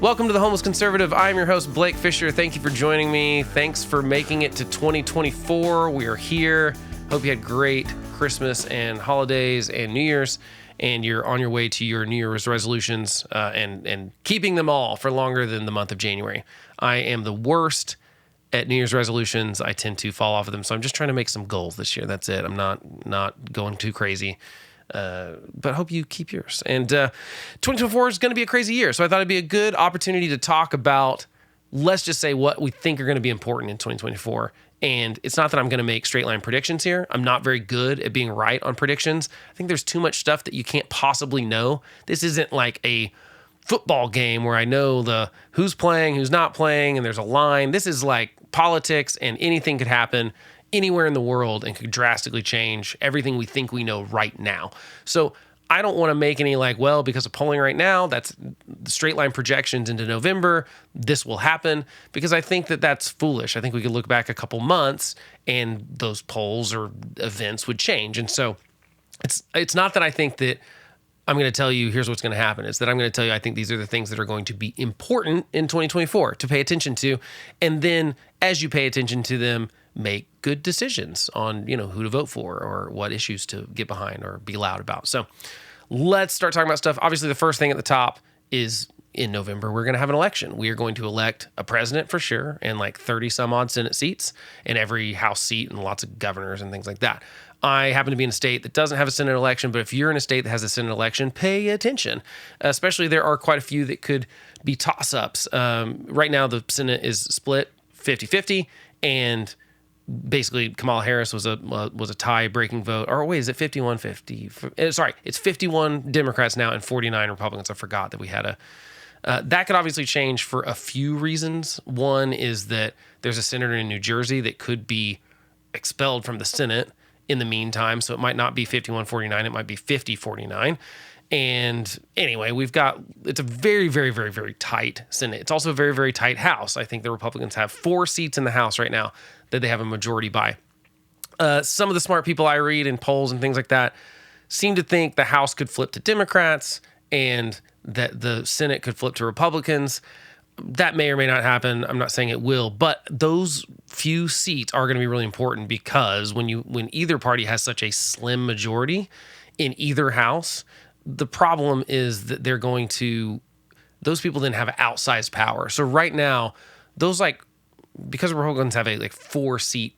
Welcome to The Homeless Conservative. I'm your host, Blake Fisher. Thank you for joining me. Thanks for making it to 2024. We are here. Hope you had great Christmas and holidays and New Year's, and you're on your way to your New Year's resolutions and keeping them all for longer than the month of January. I am the worst at New Year's resolutions. I tend to fall off of them, so I'm just trying to make some goals this year. That's it. I'm not going too crazy. But hope you keep yours. And 2024 is going to be a crazy year. So I thought it'd be a good opportunity to talk about, let's just say, what we think are going to be important in 2024. And it's not that I'm going to make straight line predictions here. I'm not very good at being right on predictions. I think there's too much stuff that you can't possibly know. This isn't like a football game where I know the who's playing, who's not playing, and there's a line. This is like politics, and anything could happen anywhere in the world and could drastically change everything we think we know right now. So I don't want to make any because of polling right now, that's the straight line projections into November, this will happen, because I think that that's foolish. I think we could look back a couple months and those polls or events would change. And so it's not that I think that I'm going to tell you here's what's going to happen. It's that I'm going to tell you I think these are the things that are going to be important in 2024 to pay attention to. And then as you pay attention to them, make good decisions on, who to vote for or what issues to get behind or be loud about. So let's start talking about stuff. Obviously, the first thing at the top is in November, we're going to have an election. We are going to elect a president for sure, and 30 some odd Senate seats and every House seat and lots of governors and things like that. I happen to be in a state that doesn't have a Senate election, but if you're in a state that has a Senate election, pay attention. Especially there are quite a few that could be toss-ups. Right now, the Senate is split 50-50, and basically Kamala Harris was a tie-breaking vote. Or wait, is it 51-50? Sorry, it's 51 Democrats now and 49 Republicans. I forgot that we had that could obviously change for a few reasons. One is that there's a senator in New Jersey that could be expelled from the Senate in the meantime, so it might not be 51-49, it might be 50-49. And anyway, it's a very, very, very, very tight Senate. It's also a very, very tight House. I think the Republicans have 4 seats in the House right now that they have a majority by. Some of the smart people I read in polls and things like that seem to think the House could flip to Democrats and that the Senate could flip to Republicans. That may or may not happen. I'm not saying it will, but those few seats are going to be really important because when either party has such a slim majority in either house, the problem is that those people then have outsized power. So right now, because Republicans have a 4-seat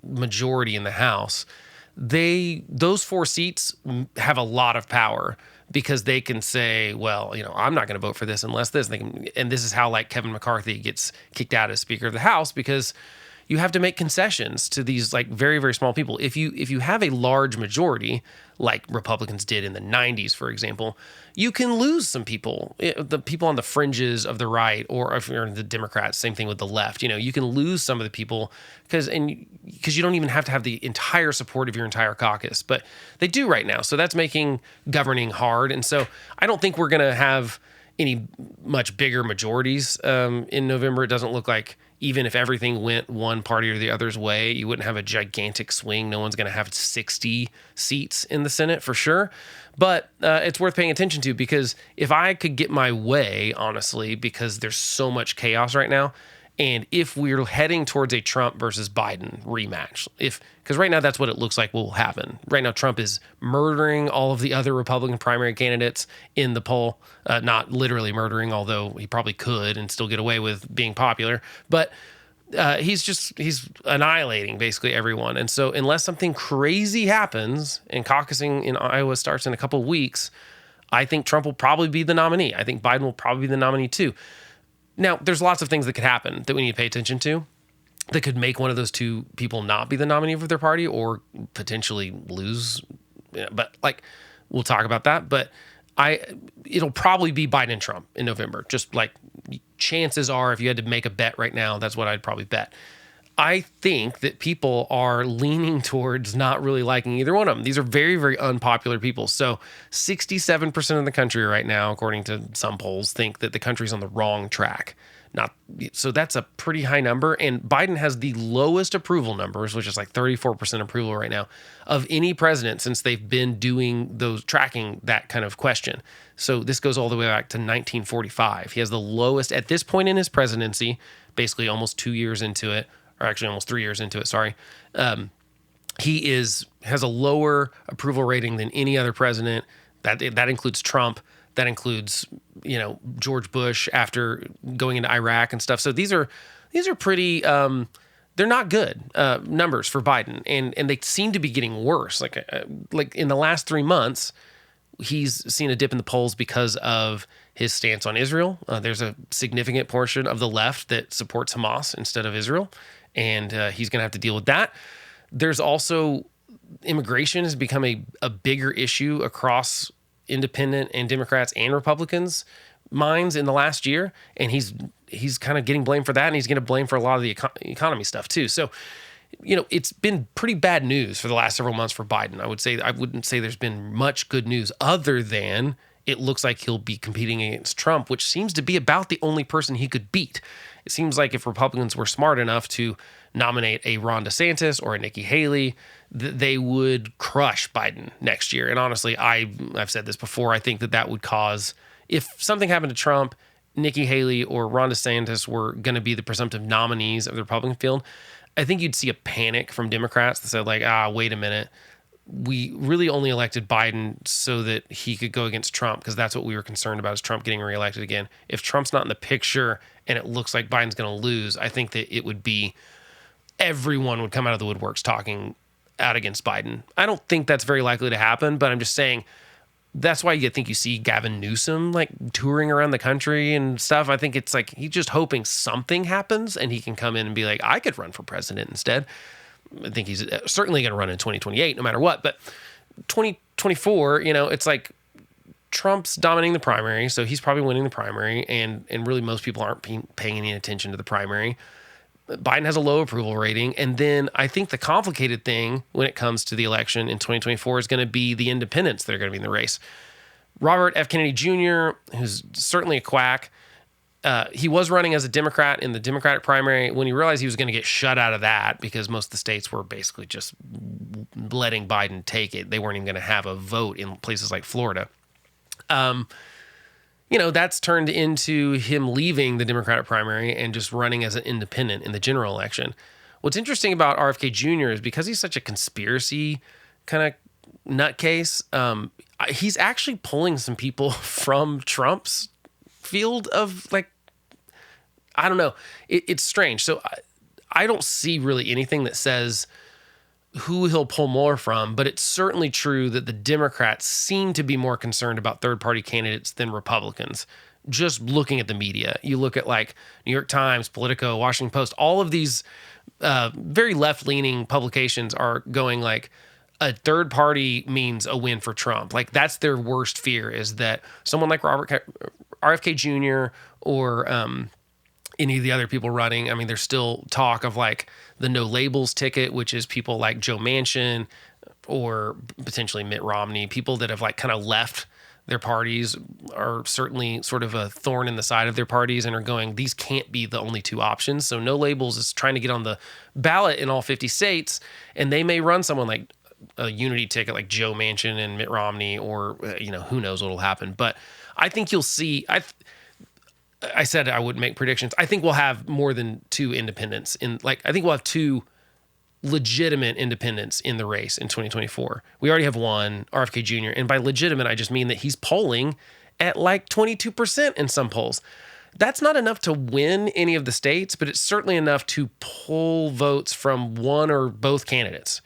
majority in the House, those 4 seats have a lot of power because they can say, well, I'm not going to vote for this unless this. And this is how Kevin McCarthy gets kicked out as Speaker of the House, because you have to make concessions to these very, very small people. If you have a large majority, like Republicans did in the 90s, for example, you can lose some people, the people on the fringes of the right, or if you're the Democrats, same thing with the left. You can lose some of the people because you don't even have to have the entire support of your entire caucus, but they do right now. So that's making governing hard. And so I don't think we're going to have any much bigger majorities in November. It doesn't look like, even if everything went one party or the other's way, you wouldn't have a gigantic swing. No one's going to have 60 seats in the Senate for sure. But it's worth paying attention to, because if I could get my way, honestly, because there's so much chaos right now, and if we're heading towards a Trump versus Biden rematch, because right now that's what it looks like will happen. Right now, Trump is murdering all of the other Republican primary candidates in the poll. Not literally murdering, although he probably could and still get away with being popular. But he's annihilating basically everyone. And so unless something crazy happens and caucusing in Iowa starts in a couple of weeks, I think Trump will probably be the nominee. I think Biden will probably be the nominee too. Now, there's lots of things that could happen that we need to pay attention to that could make one of those two people not be the nominee for their party or potentially lose. But we'll talk about that. But it'll probably be Biden and Trump in November. Just chances are, if you had to make a bet right now, that's what I'd probably bet. I think that people are leaning towards not really liking either one of them. These are very, very unpopular people. So 67% of the country right now, according to some polls, think that the country's on the wrong track. So that's a pretty high number. And Biden has the lowest approval numbers, which is like 34% approval right now, of any president since they've been doing those, tracking that kind of question. So this goes all the way back to 1945. He has the lowest at this point in his presidency, basically almost 2 years into it, or actually almost 3 years into it, sorry. He has a lower approval rating than any other president. That includes Trump. That includes, George Bush after going into Iraq and stuff. So these are pretty, they're not good numbers for Biden, and they seem to be getting worse. Like in the last 3 months, he's seen a dip in the polls because of his stance on Israel. There's a significant portion of the left that supports Hamas instead of Israel, and he's going to have to deal with that. There's also immigration has become a bigger issue across independent and Democrats and Republicans' minds in the last year, and he's kind of getting blamed for that, and he's going to blame for a lot of the economy stuff too. So, it's been pretty bad news for the last several months for Biden. I wouldn't say there's been much good news other than it looks like he'll be competing against Trump, which seems to be about the only person he could beat. It seems like if Republicans were smart enough to nominate a Ron DeSantis or a Nikki Haley, they would crush Biden next year. And honestly, I've said this before, I think that would cause, if something happened to Trump, Nikki Haley or Ron DeSantis were going to be the presumptive nominees of the Republican field, I think you'd see a panic from Democrats that said wait a minute, we really only elected Biden so that he could go against Trump because that's what we were concerned about, is Trump getting reelected again. If Trump's not in the picture and it looks like Biden's going to lose, I think that it would be, everyone would come out of the woodworks talking out against Biden. I don't think that's very likely to happen, but I'm just saying that's why you think you see Gavin Newsom touring around the country and stuff. I think it's he's just hoping something happens and he can come in and be like, I could run for president instead. I think he's certainly going to run in 2028 no matter what. But 2024, it's like Trump's dominating the primary, so he's probably winning the primary, and really most people aren't paying any attention to the primary. Biden has a low approval rating. And then I think the complicated thing when it comes to the election in 2024 is going to be the independents that are going to be in the race. Robert F. Kennedy Jr., who's certainly a quack, he was running as a Democrat in the Democratic primary. When he realized he was going to get shut out of that because most of the states were basically just letting Biden take it, they weren't even going to have a vote in places like Florida. That's turned into him leaving the Democratic primary and just running as an independent in the general election. What's interesting about RFK Jr. is because he's such a conspiracy kind of nutcase, he's actually pulling some people from Trump's field of I don't know. It's strange. So I don't see really anything that says who he'll pull more from, but it's certainly true that the Democrats seem to be more concerned about third-party candidates than Republicans. Just looking at the media, you look at New York Times, Politico, Washington Post, all of these very left-leaning publications are going a third party means a win for Trump. That's their worst fear, is that someone like RFK Jr. or any of the other people running. I mean, there's still talk of the no labels ticket, which is people like Joe Manchin or potentially Mitt Romney, people that have kind of left their parties, are certainly sort of a thorn in the side of their parties and are going, these can't be the only two options. So no labels is trying to get on the ballot in all 50 states, and they may run someone like a unity ticket like Joe Manchin and Mitt Romney, or who knows what'll happen. But I think you'll see. I said I wouldn't make predictions. I think we'll have more than two independents I think we'll have two legitimate independents in the race in 2024. We already have one, RFK Jr. And by legitimate, I just mean that he's polling at 22% in some polls. That's not enough to win any of the states, but it's certainly enough to pull votes from one or both candidates.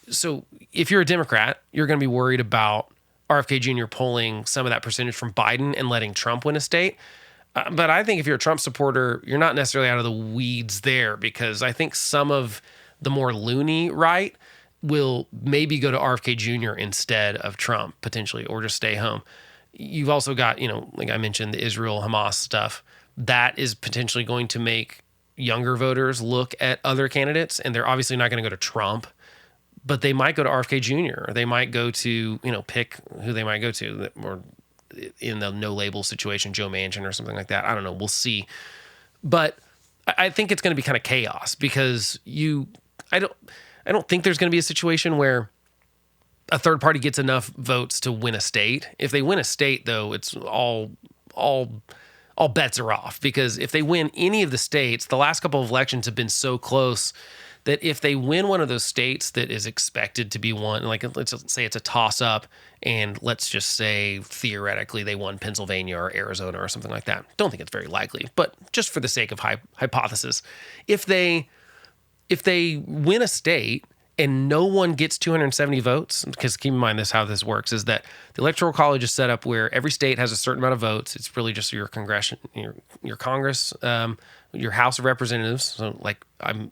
So if you're a Democrat, you're going to be worried about RFK Jr. pulling some of that percentage from Biden and letting Trump win a state. But I think if you're a Trump supporter, you're not necessarily out of the weeds there, because I think some of the more loony right will maybe go to RFK Jr. instead of Trump potentially, or just stay home. You've also got, like I mentioned, the Israel Hamas stuff that is potentially going to make younger voters look at other candidates, and they're obviously not going to go to Trump, but they might go to RFK Jr. or they might go to, pick who they might go to, or in the no label situation, Joe Manchin or something like that. I don't know. We'll see. But I think it's going to be kind of chaos because I don't think there's going to be a situation where a third party gets enough votes to win a state. If they win a state, though, it's all bets are off, because if they win any of the states, the last couple of elections have been so close that if they win one of those states that is expected to be won, like let's say it's a toss up, and let's just say theoretically they won Pennsylvania or Arizona or something like that. Don't think it's very likely, but just for the sake of hypothesis, if they win a state and no one gets 270 votes, because keep in mind how this works is that the Electoral College is set up where every state has a certain amount of votes. It's really just your Congress, your House of Representatives. So like I'm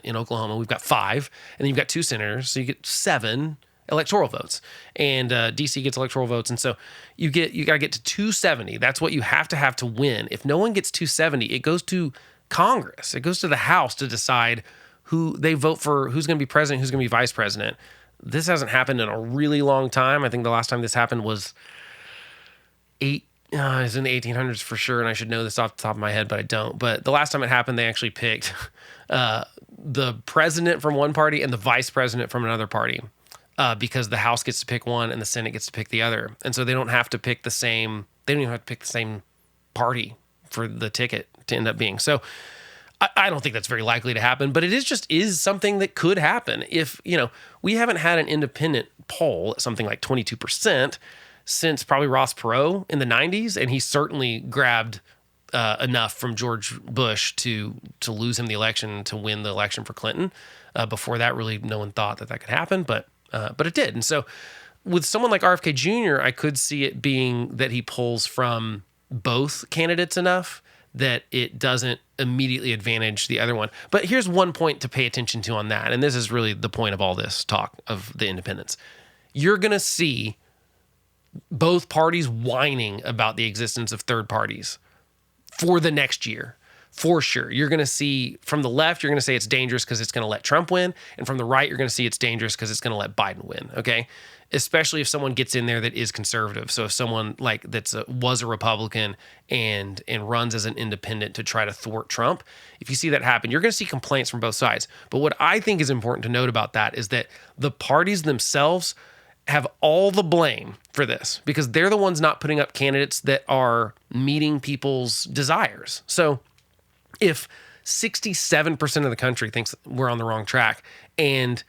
in Oklahoma, we've got 5, and then you've got 2 senators, so you get 7 electoral votes, and DC gets electoral votes, and so you got to get to 270. That's what you have to win. If no one gets 270, it goes to Congress. It goes to the House to decide who they vote for, who's going to be president, who's going to be vice president. This hasn't happened in a really long time. I think the last time this happened was it was in the 1800s for sure, and I should know this off the top of my head, but I don't. But the last time it happened, they actually picked the president from one party and the vice president from another party, because the House gets to pick one and the Senate gets to pick the other. And so they don't have to pick the same, they don't even have to pick the same party for the ticket to end up being. So I don't think that's very likely to happen, but it is something that could happen. If, we haven't had an independent poll at something like 22% since probably Ross Perot in the 90s, and he certainly grabbed enough from George Bush to lose him the election, to win the election for Clinton. Before that, really, no one thought that could happen, but it did. And so with someone like RFK Jr., I could see it being that he pulls from both candidates enough that it doesn't immediately advantage the other one. But here's one point to pay attention to on that, and this is really the point of all this talk of the independents. You're going to see both parties whining about the existence of third parties for the next year, for sure. You're going to see from the left, you're going to say it's dangerous because it's going to let Trump win, and from the right, you're going to see it's dangerous because it's going to let Biden win, okay? Especially if someone gets in there that is conservative. So if someone like was a Republican and runs as an independent to try to thwart Trump, if you see that happen, you're going to see complaints from both sides. But what I think is important to note about that is that the parties themselves have all the blame for this, because they're the ones not putting up candidates that are meeting people's desires. So if 67% of the country thinks we're on the wrong track, and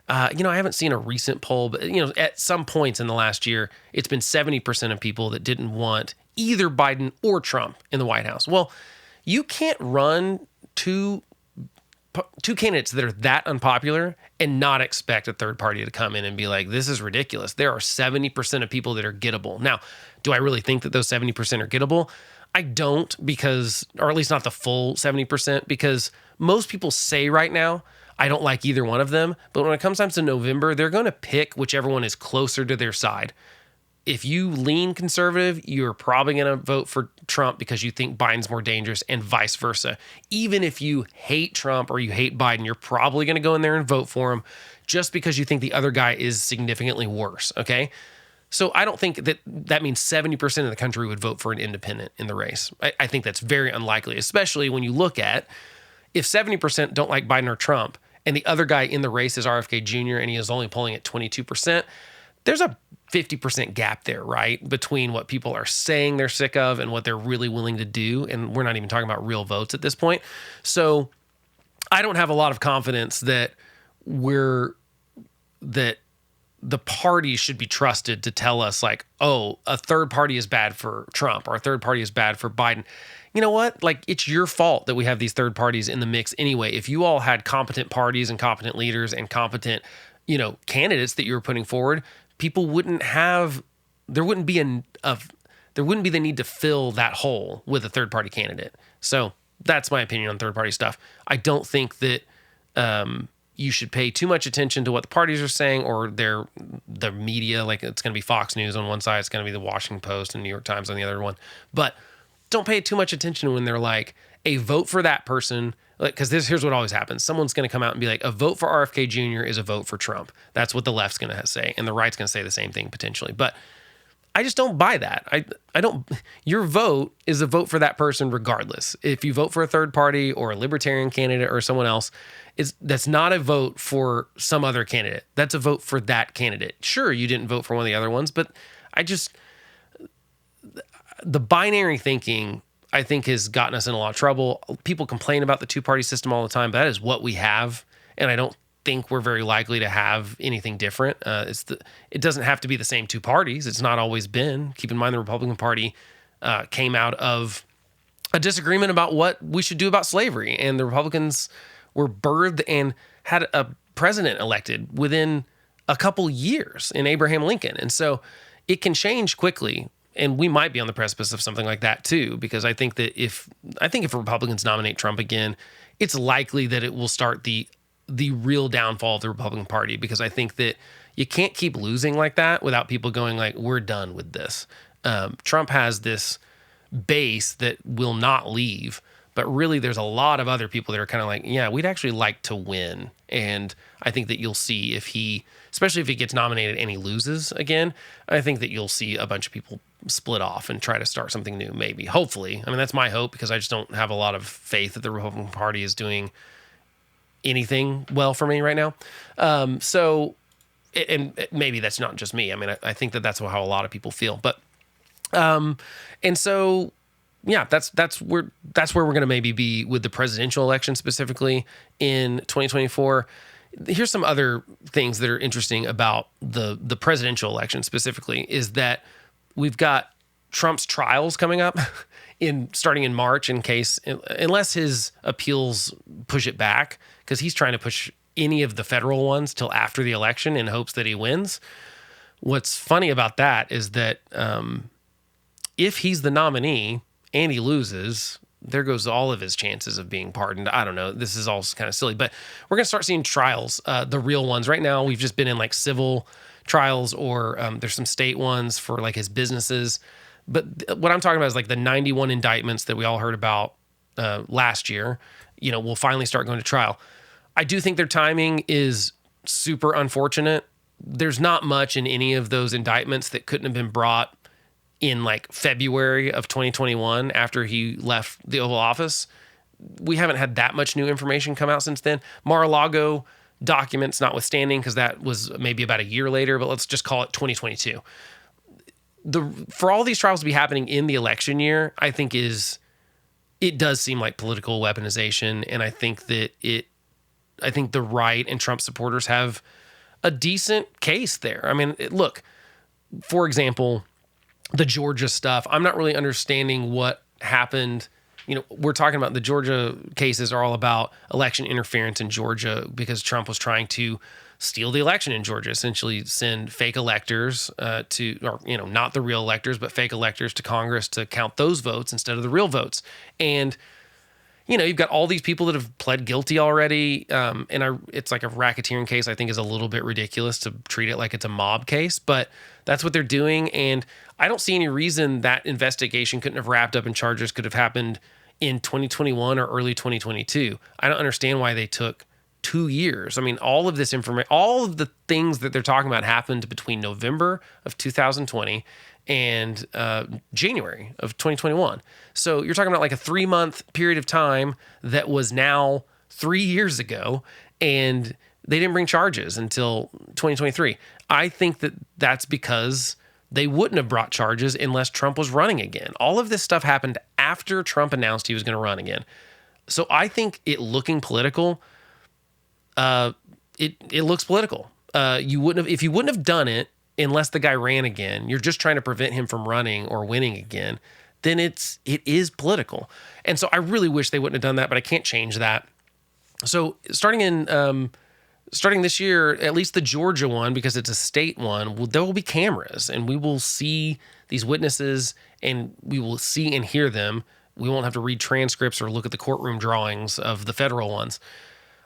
I haven't seen a recent poll, but at some points in the last year, it's been 70% of people that didn't want either Biden or Trump in the White House. Well, you can't run two candidates that are that unpopular and not expect a third party to come in and be like, this is ridiculous. There are 70% of people that are gettable. Now, do I really think that those 70% are gettable? I don't, or at least not the full 70%, because most people say right now, I don't like either one of them. But when it comes time to November, they're going to pick whichever one is closer to their side. If you lean conservative, you're probably going to vote for Trump because you think Biden's more dangerous, and vice versa. Even if you hate Trump or you hate Biden, you're probably going to go in there and vote for him just because you think the other guy is significantly worse, okay? So I don't think that means 70% of the country would vote for an independent in the race. I think that's very unlikely, especially when you look at if 70% don't like Biden or Trump and the other guy in the race is RFK Jr. and he is only polling at 22%, there's a 50% gap there, right? Between what people are saying they're sick of and what they're really willing to do. And we're not even talking about real votes at this point. So I don't have a lot of confidence that the party should be trusted to tell us like, oh, a third party is bad for Trump or a third party is bad for Biden. You know what? Like, it's your fault that we have these third parties in the mix anyway. If you all had competent parties and competent leaders and competent, candidates that you were putting forward, people wouldn't there wouldn't be the need to fill that hole with a third party candidate. So that's my opinion on third party stuff. I don't think that you should pay too much attention to what the parties are saying or the media. Like, it's going to be Fox News on one side, it's going to be the Washington Post and New York Times on the other one. But don't pay too much attention when they're like, a vote for that person, because here's what always happens. Someone's going to come out and be like, a vote for RFK Jr. is a vote for Trump. That's what the left's going to say, and the right's going to say the same thing potentially. But I just don't buy that. I don't. Your vote is a vote for that person regardless. If you vote for a third party or a libertarian candidate or someone else, that's not a vote for some other candidate. That's a vote for that candidate. Sure, you didn't vote for one of the other ones, but the binary thinking, I think, has gotten us in a lot of trouble. People complain about the two-party system all the time, but that is what we have, and I don't think we're very likely to have anything different. It doesn't have to be the same two parties. It's not always been. Keep in mind the Republican Party came out of a disagreement about what we should do about slavery, and the Republicans were birthed and had a president elected within a couple years in Abraham Lincoln. And so it can change quickly, and we might be on the precipice of something like that too, because I think if Republicans nominate Trump again, it's likely that it will start the real downfall of the Republican Party, because I think that you can't keep losing like that without people going like, we're done with this. Trump has this base that will not leave, but really there's a lot of other people that are kind of like, yeah, we'd actually like to win. And I think that you'll see especially if he gets nominated and he loses again, I think that you'll see a bunch of people split off and try to start something new, maybe, hopefully. I mean, that's my hope, because I just don't have a lot of faith that the Republican Party is doing anything well for me right now. And maybe that's not just me. I mean, I think that's how a lot of people feel. But, and so, yeah, that's where we're going to maybe be with the presidential election specifically in 2024. Here's some other things that are interesting about the presidential election specifically, is that we've got Trump's trials coming up starting in March, unless his appeals push it back, because he's trying to push any of the federal ones till after the election in hopes that he wins. What's funny about that is that if he's the nominee and he loses, there goes all of his chances of being pardoned. I don't know. This is all kind of silly, but we're going to start seeing trials, the real ones. Right now, we've just been in like civil trials, or there's some state ones for like his businesses. But what I'm talking about is like the 91 indictments that we all heard about last year, will finally start going to trial. I do think their timing is super unfortunate. There's not much in any of those indictments that couldn't have been brought in like February of 2021 after he left the Oval Office. We haven't had that much new information come out since then. Mar-a-Lago documents notwithstanding, because that was maybe about a year later, but let's just call it 2022. For all these trials to be happening in the election year, I think it does seem like political weaponization, and I think that the right and Trump supporters have a decent case there. I mean, look, for example, the Georgia stuff, I'm not really understanding what happened. We're talking about the Georgia cases are all about election interference in Georgia, because Trump was trying to steal the election in Georgia, essentially send fake electors not the real electors, but fake electors to Congress to count those votes instead of the real votes. And, you've got all these people that have pled guilty already. It's like a racketeering case, I think is a little bit ridiculous to treat it like it's a mob case, but that's what they're doing. And I don't see any reason that investigation couldn't have wrapped up and charges could have happened in 2021 or early 2022. I don't understand why they took 2 years. I mean, all of this information, all of the things that they're talking about happened between November of 2020 and January of 2021. So you're talking about like a 3-month period of time that was now 3 years ago, and they didn't bring charges until 2023. I think that that's because they wouldn't have brought charges unless Trump was running again. All of this stuff happened after Trump announced he was going to run again. So I think it looking political, it looks political. If you wouldn't have done it unless the guy ran again, you're just trying to prevent him from running or winning again, then it is political. And so I really wish they wouldn't have done that, but I can't change that. So starting this year, at least the Georgia one, because it's a state one, there will be cameras, and we will see these witnesses, and we will see and hear them. We won't have to read transcripts or look at the courtroom drawings of the federal ones.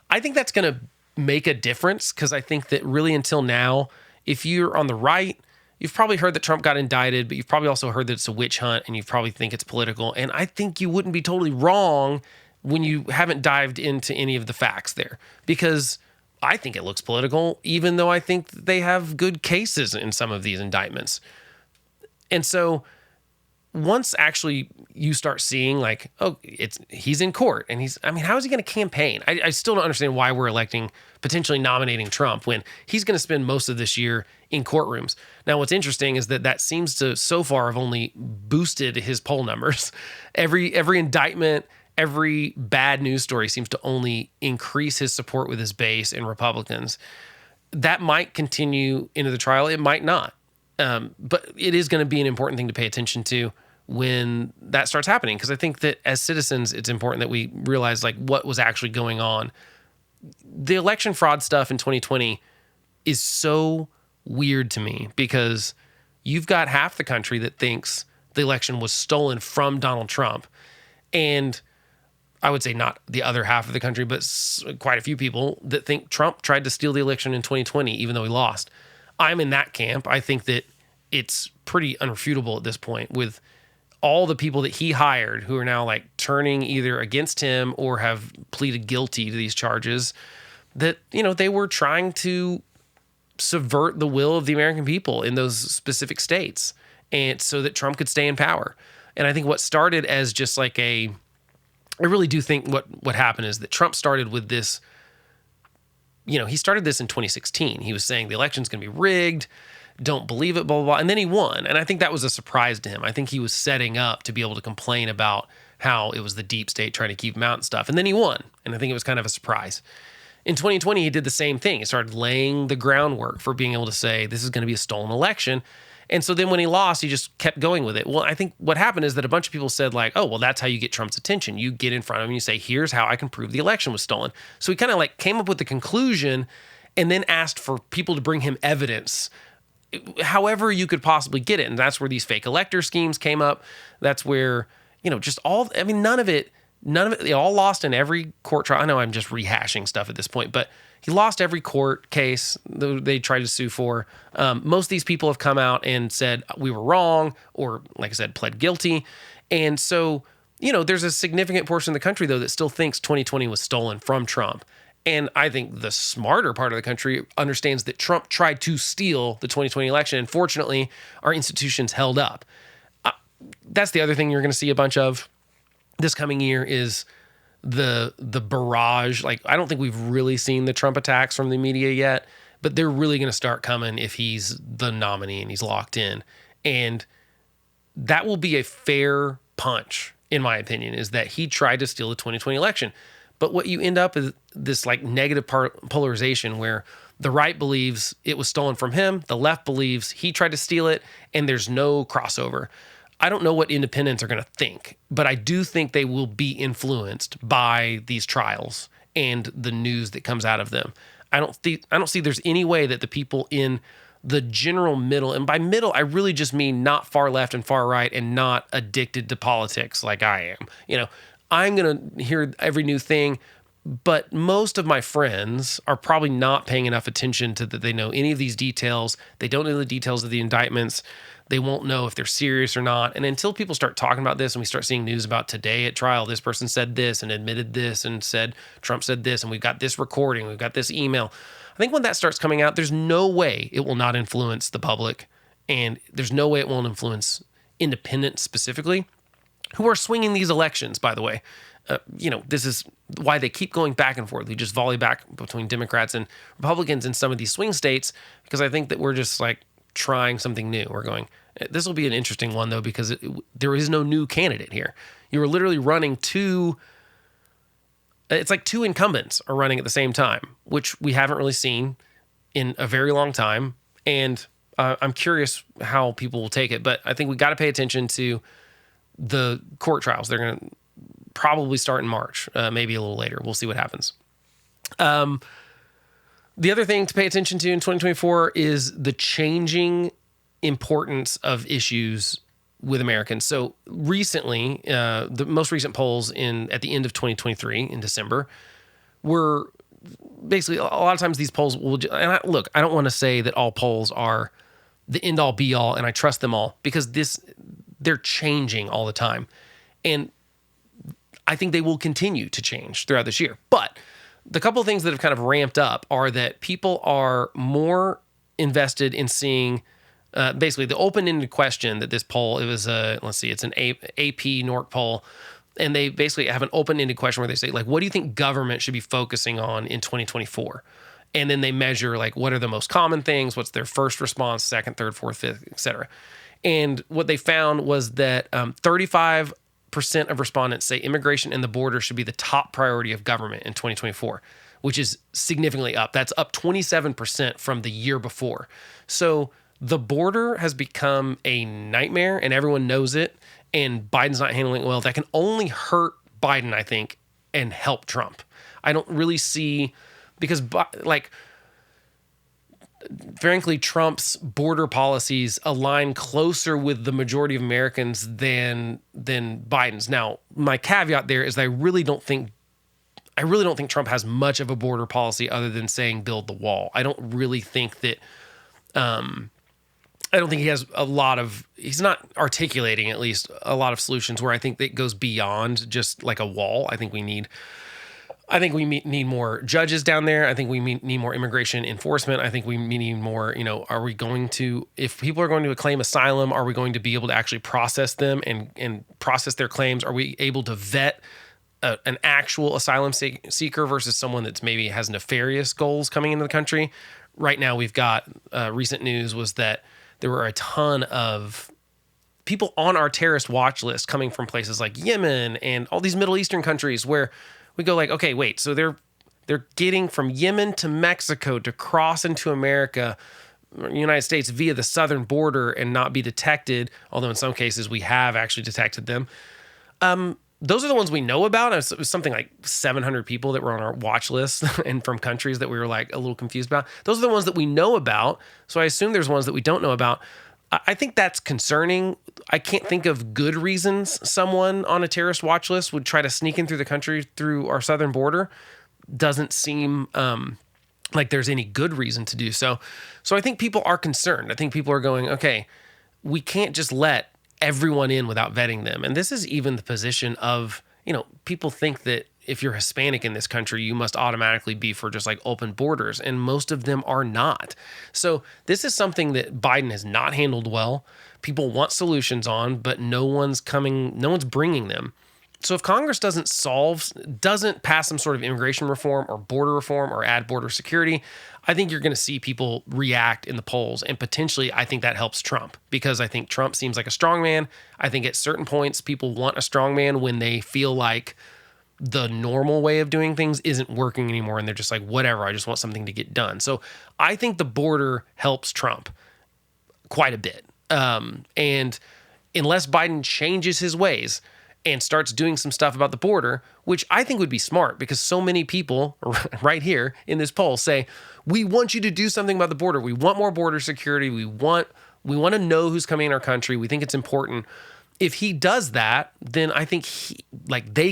I think that's going to make a difference, because I think that really until now, if you're on the right you've probably heard that Trump got indicted, but you've probably also heard that it's a witch hunt, and you probably think it's political. And I think you wouldn't be totally wrong when you haven't dived into any of the facts there, because I think it looks political, even though I think they have good cases in some of these indictments. And so once actually you start seeing like, oh, he's in court and how is he going to campaign? I still don't understand why we're potentially nominating Trump when he's going to spend most of this year in courtrooms. Now, what's interesting is that seems to so far have only boosted his poll numbers. Every indictment, every bad news story seems to only increase his support with his base and Republicans. That might continue into the trial. It might not. But it is going to be an important thing to pay attention to when that starts happening, because I think that as citizens, it's important that we realize like what was actually going on. The election fraud stuff in 2020 is so weird to me, because you've got half the country that thinks the election was stolen from Donald Trump. And I would say not the other half of the country, but quite a few people that think Trump tried to steal the election in 2020, even though he lost. I'm in that camp. I think that it's pretty unrefutable at this point with all the people that he hired who are now like turning either against him or have pleaded guilty to these charges, that, they were trying to subvert the will of the American people in those specific states, and so that Trump could stay in power. And I think what started as just like I really do think what happened is that Trump started with this, he started this in 2016. He was saying the election's going to be rigged. Don't believe it, blah, blah, blah. And then he won. And I think that was a surprise to him. I think he was setting up to be able to complain about how it was the deep state trying to keep him out and stuff. And then he won. And I think it was kind of a surprise. In 2020, he did the same thing. He started laying the groundwork for being able to say this is going to be a stolen election. And so then when he lost, he just kept going with it. Well, I think what happened is that a bunch of people said like, oh, well, that's how you get Trump's attention. You get in front of him and you say, here's how I can prove the election was stolen. So he kind of like came up with the conclusion and then asked for people to bring him evidence however you could possibly get it. And that's where these fake elector schemes came up. That's where, none of it, they all lost in every court trial. I know I'm just rehashing stuff at this point, but he lost every court case they tried to sue for. Most of these people have come out and said we were wrong, or like I said, pled guilty. And so, there's a significant portion of the country though that still thinks 2020 was stolen from Trump. And I think the smarter part of the country understands that Trump tried to steal the 2020 election. And fortunately, our institutions held up. That's the other thing you're going to see a bunch of this coming year is the barrage. Like, I don't think we've really seen the Trump attacks from the media yet, but they're really going to start coming if he's the nominee and he's locked in. And that will be a fair punch, in my opinion, is that he tried to steal the 2020 election. But what you end up is this like negative polarization where the right believes it was stolen from him, the left believes he tried to steal it, and there's no crossover. I don't know what independents are going to think, but I do think they will be influenced by these trials and the news that comes out of them. I don't see there's any way that the people in the general middle, and by middle, I really just mean not far left and far right and not addicted to politics like I am. I'm going to hear every new thing, but most of my friends are probably not paying enough attention to that they know any of these details. They don't know the details of the indictments. They won't know if they're serious or not. And until people start talking about this and we start seeing news about today at trial, this person said this and admitted this and said Trump said this, and we've got this recording, we've got this email. I think when that starts coming out, there's no way it will not influence the public, and there's no way it won't influence independents specifically, who are swinging these elections, by the way. This is why they keep going back and forth. We just volley back between Democrats and Republicans in some of these swing states, because I think that we're just like trying something new. We're going, this will be an interesting one though, because there is no new candidate here. You are literally running it's like two incumbents are running at the same time, which we haven't really seen in a very long time. And I'm curious how people will take it, but I think we got to pay attention to the court trials. They're going to probably start in March, maybe a little later. We'll see what happens. The other thing to pay attention to in 2024 is the changing importance of issues with Americans. So recently, the most recent polls at the end of 2023 in December were basically, a lot of times these polls will, I don't want to say that all polls are the end all be all, and I trust them all because they're changing all the time. And I think they will continue to change throughout this year. But the couple of things that have kind of ramped up are that people are more invested in seeing basically the open-ended question that this poll, it was it's an AP NORC poll, and they basically have an open-ended question where they say, like, what do you think government should be focusing on in 2024? And then they measure, like, what are the most common things? What's their first response, second, third, fourth, fifth, et cetera. And what they found was that 35% of respondents say immigration and the border should be the top priority of government in 2024, which is significantly up. That's up 27% from the year before. So the border has become a nightmare, and everyone knows it, and Biden's not handling it well. That can only hurt Biden, I think, and help Trump. I don't really see, because, like, frankly, Trump's border policies align closer with the majority of Americans than Biden's. Now, my caveat there is that I really don't think Trump has much of a border policy other than saying build the wall. I don't really think that I don't think he has he's not articulating at least a lot of solutions where I think that goes beyond just like a wall. I think we need more judges down there. I think we need more immigration enforcement. I think we need more, if people are going to claim asylum, are we going to be able to actually process them and process their claims? Are we able to vet an actual asylum seeker versus someone that's maybe has nefarious goals coming into the country? Right now, we've got recent news was that there were a ton of people on our terrorist watch list coming from places like Yemen and all these Middle Eastern countries where we go like, okay, wait, so they're getting from Yemen to Mexico to cross into America, United States via the southern border and not be detected, although in some cases we have actually detected them. Those are the ones we know about. It was something like 700 people that were on our watch list and from countries that we were like a little confused about. Those are the ones that we know about. So I assume there's ones that we don't know about. I think that's concerning. I can't think of good reasons someone on a terrorist watch list would try to sneak in through the country through our southern border. Doesn't seem like there's any good reason to do so. So I think people are concerned. I think people are going, okay, we can't just let everyone in without vetting them. And this is even the position of, people think that if you're Hispanic in this country, you must automatically be for just like open borders. And most of them are not. So this is something that Biden has not handled well. People want solutions on, but no one's bringing them. So if Congress doesn't pass some sort of immigration reform or border reform or add border security, I think you're going to see people react in the polls. And potentially, I think that helps Trump because I think Trump seems like a strong man. I think at certain points, people want a strong man when they feel like the normal way of doing things isn't working anymore. And they're just like, whatever, I just want something to get done. So I think the border helps Trump quite a bit. And unless Biden changes his ways and starts doing some stuff about the border, which I think would be smart because so many people right here in this poll say, we want you to do something about the border. We want more border security. We want to know who's coming in our country. We think it's important. If he does that, then I think he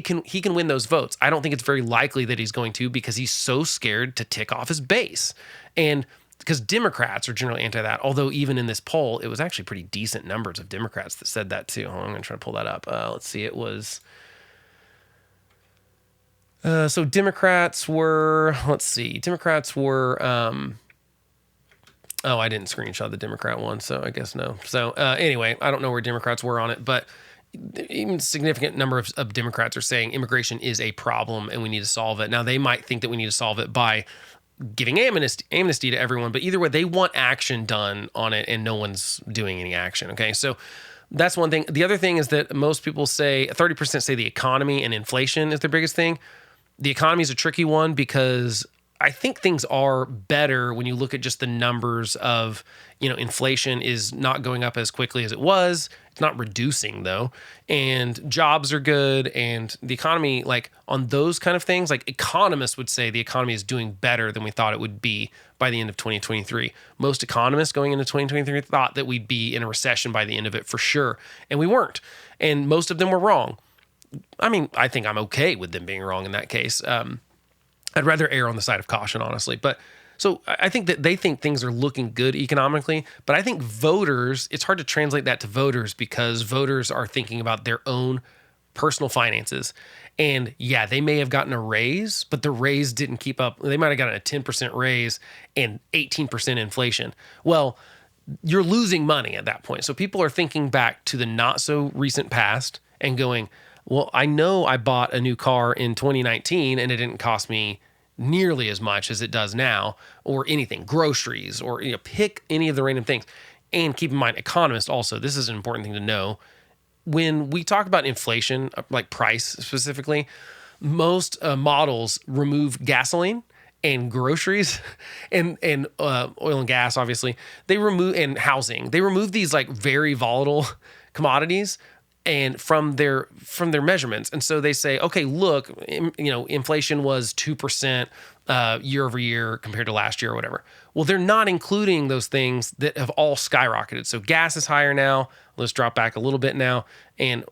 can win those votes. I don't think it's very likely that he's going to because he's so scared to tick off his base. And because Democrats are generally anti that, although even in this poll, it was actually pretty decent numbers of Democrats that said that too. Hold on, I'm going to try to pull that up. Let's see. It was... so Democrats were... Oh, I didn't screenshot the Democrat one, so I guess no. So anyway, I don't know where Democrats were on it, but even a significant number of Democrats are saying immigration is a problem and we need to solve it. Now, they might think that we need to solve it by giving amnesty to everyone, but either way, they want action done on it and no one's doing any action, okay? So that's one thing. The other thing is that most people say, 30% say the economy and inflation is their biggest thing. The economy is a tricky one because I think things are better when you look at just the numbers of, inflation is not going up as quickly as it was. It's not reducing though. And jobs are good. And the economy, like on those kind of things, like economists would say the economy is doing better than we thought it would be by the end of 2023. Most economists going into 2023 thought that we'd be in a recession by the end of it for sure. And we weren't. And most of them were wrong. I mean, I think I'm okay with them being wrong in that case. I'd rather err on the side of caution, honestly. But So I think that they think things are looking good economically, but I think voters, it's hard to translate that to voters because voters are thinking about their own personal finances. And yeah, they may have gotten a raise, but the raise didn't keep up. They might have gotten a 10% raise and 18% inflation. Well, you're losing money at that point. So people are thinking back to the not so recent past and going, well, I know I bought a new car in 2019 and it didn't cost me nearly as much as it does now, or anything, groceries, or pick any of the random things. And keep in mind, economists also, this is an important thing to know. When we talk about inflation, like price specifically, most models remove gasoline and groceries and oil and gas, obviously. They remove, and housing. They remove these like very volatile commodities and from their measurements. And so they say, okay, look, inflation was 2% year over year compared to last year or whatever. Well, they're not including those things that have all skyrocketed. So gas is higher now. Let's drop back a little bit now. And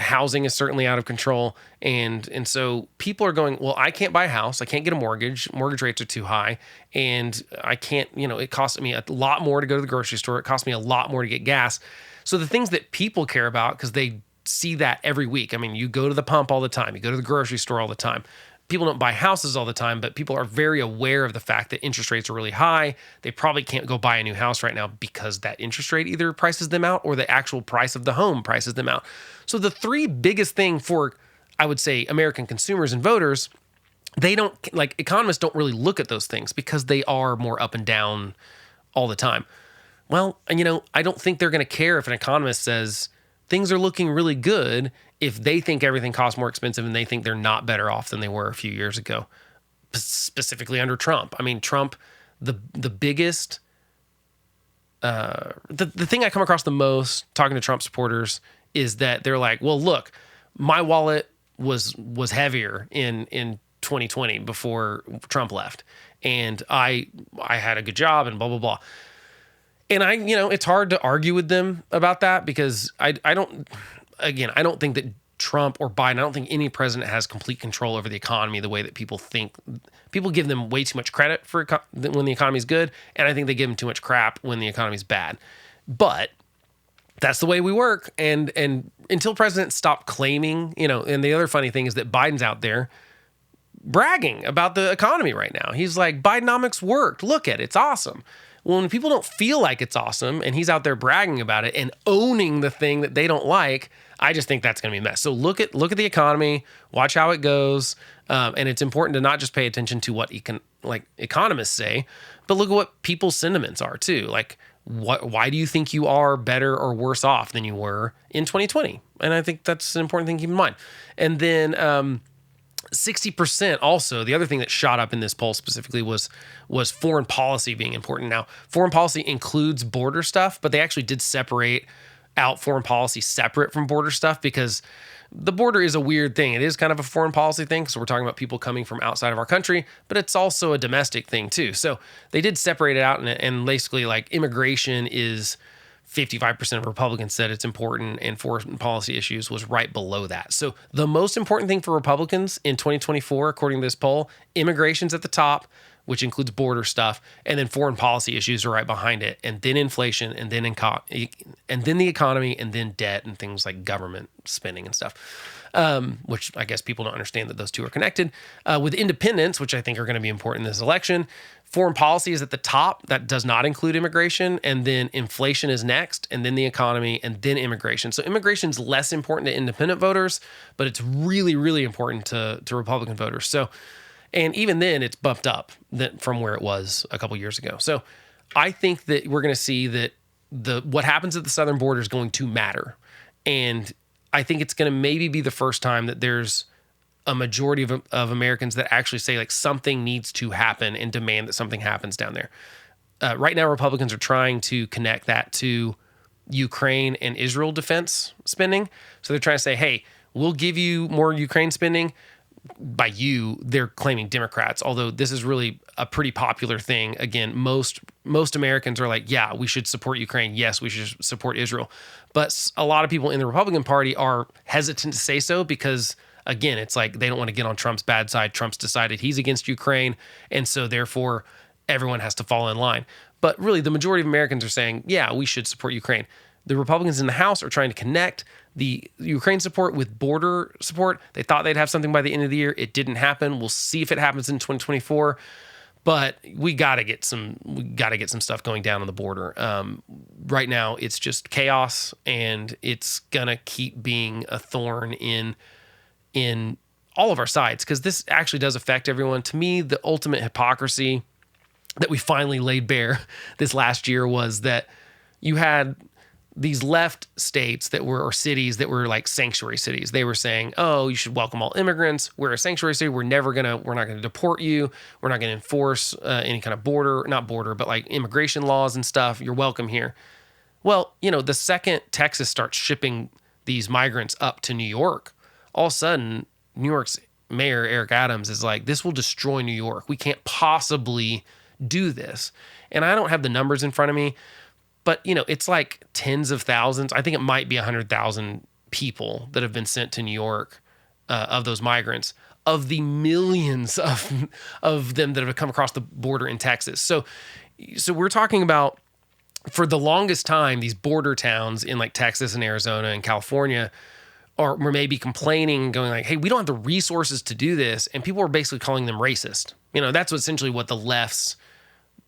housing is certainly out of control. And so people are going, well, I can't buy a house. I can't get a mortgage. Mortgage rates are too high. And I can't, it costs me a lot more to go to the grocery store. It costs me a lot more to get gas. So the things that people care about, because they see that every week. I mean, you go to the pump all the time. You go to the grocery store all the time. People don't buy houses all the time, but people are very aware of the fact that interest rates are really high. They probably can't go buy a new house right now because that interest rate either prices them out or the actual price of the home prices them out. So the three biggest thing for, I would say, American consumers and voters, they don't, like, economists don't really look at those things because they are more up and down all the time. Well, and I don't think they're going to care if an economist says things are looking really good if they think everything costs more expensive and they think they're not better off than they were a few years ago, specifically under Trump. I mean, Trump, the biggest, the thing I come across the most talking to Trump supporters is that they're like, well, look, my wallet was heavier in 2020 before Trump left, and I had a good job and blah, blah, blah. And it's hard to argue with them about that because I don't think that Trump or Biden, I don't think any president has complete control over the economy the way that people think. People give them way too much credit for when the economy's good, and I think they give them too much crap when the economy's bad. But that's the way we work. And until presidents stop claiming, and the other funny thing is that Biden's out there bragging about the economy right now. He's like, Bidenomics worked. Look at it. It's awesome. Well, when people don't feel like it's awesome and he's out there bragging about it and owning the thing that they don't like, I just think that's going to be a mess. So look at the economy, watch how it goes. And it's important to not just pay attention to what economists say, but look at what people's sentiments are too. Like, why do you think you are better or worse off than you were in 2020? And I think that's an important thing to keep in mind. And then 60% also, the other thing that shot up in this poll specifically was foreign policy being important. Now, foreign policy includes border stuff, but they actually did separate out foreign policy separate from border stuff because the border is a weird thing. It is kind of a foreign policy thing because we're talking about people coming from outside of our country, but it's also a domestic thing too. So they did separate it out, and basically like immigration is 55% of Republicans said it's important, and foreign policy issues was right below that. So the most important thing for Republicans in 2024, according to this poll, immigration's at the top, which includes border stuff, and then foreign policy issues are right behind it, and then inflation, and then the economy, and then debt and things like government spending and stuff, which I guess people don't understand that those two are connected. With independents, which I think are going to be important in this election, foreign policy is at the top. That does not include immigration, and then inflation is next, and then the economy, and then immigration. So immigration is less important to independent voters, but it's really, really important to Republican voters. So. And even then, it's bumped up from where it was a couple years ago. So I think that we're going to see that what happens at the southern border is going to matter. And I think it's going to maybe be the first time that there's a majority of Americans that actually say like something needs to happen and demand that something happens down there. Right now, Republicans are trying to connect that to Ukraine and Israel defense spending. So they're trying to say, hey, we'll give you more Ukraine spending. By you, they're claiming Democrats, although this is really a pretty popular thing. Again, most Americans are like, yeah, we should support Ukraine. Yes, we should support Israel. But a lot of people in the Republican Party are hesitant to say so because, again, it's like they don't want to get on Trump's bad side. Trump's decided he's against Ukraine. And so therefore, everyone has to fall in line. But really, the majority of Americans are saying, yeah, we should support Ukraine. The Republicans in the House are trying to connect the Ukraine support with border support. They thought they'd have something by the end of the year. It didn't happen. We'll see if it happens in 2024. But we got to get some stuff going down on the border. Right now, it's just chaos, and it's gonna keep being a thorn in all of our sides, because this actually does affect everyone. To me, the ultimate hypocrisy that we finally laid bare this last year was that you had these left states that were, or cities that were like sanctuary cities. They were saying, oh, you should welcome all immigrants. We're a sanctuary city. We're not going to deport you. We're not going to enforce any kind of not border, but like immigration laws and stuff. You're welcome here. Well, the second Texas starts shipping these migrants up to New York, all of a sudden, New York's mayor, Eric Adams, is like, this will destroy New York. We can't possibly do this. And I don't have the numbers in front of me, but, it's like tens of thousands. I think it might be 100,000 people that have been sent to New York of those migrants, of the millions of them that have come across the border in Texas. So we're talking about, for the longest time, these border towns in like Texas and Arizona and California were maybe complaining, going like, hey, we don't have the resources to do this. And people were basically calling them racist. That's essentially what the left's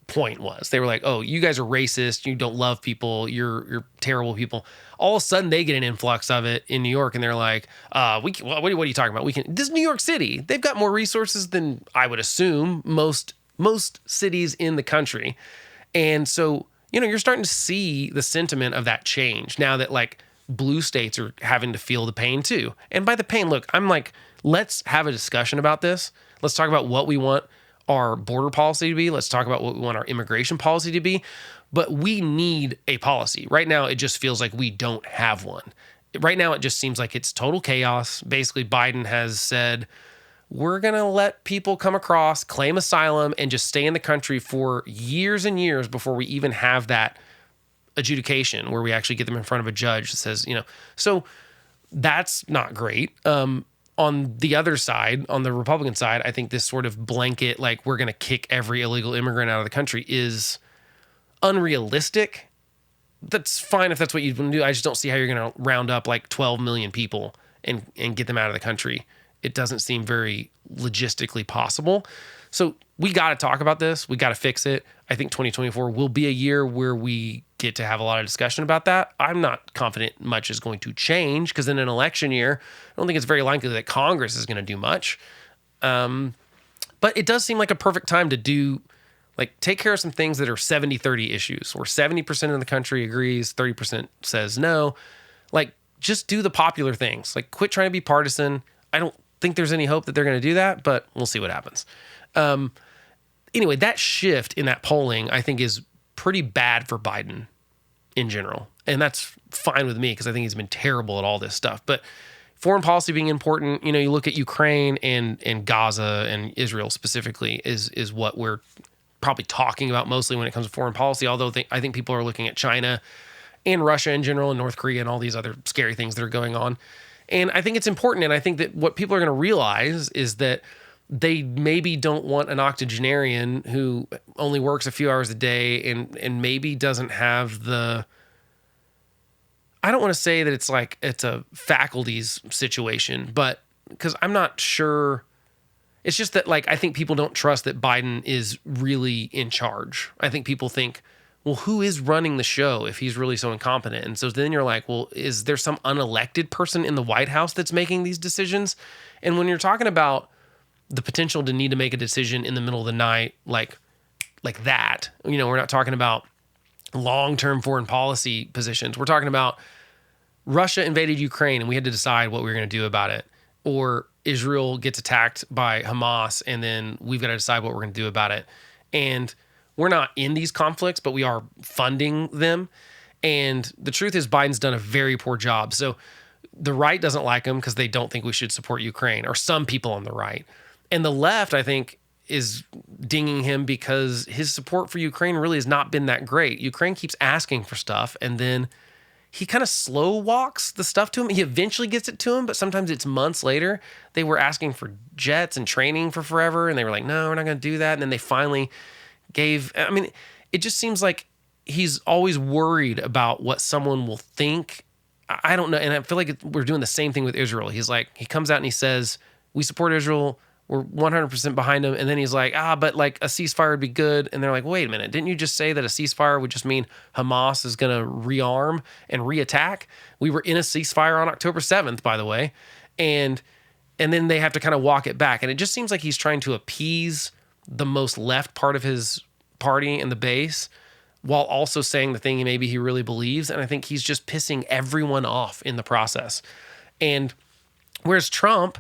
point was. They were like, oh, you guys are racist, you don't love people, you're terrible people. All of a sudden they get an influx of it in New York, and they're like, what are you talking about? This is New York City. They've got more resources than, I would assume, most cities in the country. And so, you're starting to see the sentiment of that change now that like blue states are having to feel the pain too. And by the pain, look, I'm like, let's have a discussion about this. Let's talk about what we want our border policy to be. Let's talk about what we want our immigration policy to be. But we need a policy. Right now, it just feels like we don't have one. Right now, it just seems like it's total chaos. Basically, Biden has said, we're going to let people come across, claim asylum, and just stay in the country for years and years before we even have that adjudication where we actually get them in front of a judge that says, so that's not great. On the other side, on the Republican side, I think this sort of blanket, like we're going to kick every illegal immigrant out of the country, is unrealistic. That's fine if that's what you want to do. I just don't see how you're going to round up like 12 million people and get them out of the country. It doesn't seem very logistically possible. So we got to talk about this. We got to fix it. I think 2024 will be a year where we get to have a lot of discussion about that. I'm not confident much is going to change, because in an election year, I don't think it's very likely that Congress is going to do much. But it does seem like a perfect time to take care of some things that are 70-30 issues, where 70% of the country agrees, 30% says no. Like, just do the popular things. Like, quit trying to be partisan. I don't think there's any hope that they're going to do that, but we'll see what happens. Anyway, that shift in that polling, I think, is pretty bad for Biden in general. And that's fine with me, because I think he's been terrible at all this stuff. But foreign policy being important, you look at Ukraine and Gaza and Israel specifically is what we're probably talking about mostly when it comes to foreign policy. Although I think people are looking at China and Russia in general and North Korea and all these other scary things that are going on. And I think it's important. And I think that what people are going to realize is that they maybe don't want an octogenarian who only works a few hours a day and maybe doesn't have the, I don't want to say that it's like it's a faculties situation, but because I'm not sure. It's just that, like, I think people don't trust that Biden is really in charge. I think people think, well, who is running the show if he's really so incompetent? And so then you're like, well, is there some unelected person in the White House that's making these decisions? And when you're talking about the potential to need to make a decision in the middle of the night, like that, we're not talking about long-term foreign policy positions. We're talking about Russia invaded Ukraine and we had to decide what we were going to do about it. Or Israel gets attacked by Hamas and then we've got to decide what we're going to do about it. And we're not in these conflicts, but we are funding them. And the truth is Biden's done a very poor job. So the right doesn't like him because they don't think we should support Ukraine, or some people on the right. And the left, I think, is dinging him because his support for Ukraine really has not been that great. Ukraine keeps asking for stuff, and then he kind of slow walks the stuff to him. He eventually gets it to him, but sometimes it's months later. They were asking for jets and training for forever, and they were like, no, we're not going to do that. And then they finally I mean, it just seems like he's always worried about what someone will think. I don't know. And I feel like we're doing the same thing with Israel. He comes out and he says, we support Israel. We're 100% behind him. And then he's like, but like a ceasefire would be good. And they're like, wait a minute. Didn't you just say that a ceasefire would just mean Hamas is going to rearm and reattack? We were in a ceasefire on October 7th, by the way. And then they have to kind of walk it back. And it just seems like he's trying to appease the most left part of his party and the base while also saying the thing maybe he really believes. And I think he's just pissing everyone off in the process. And whereas Trump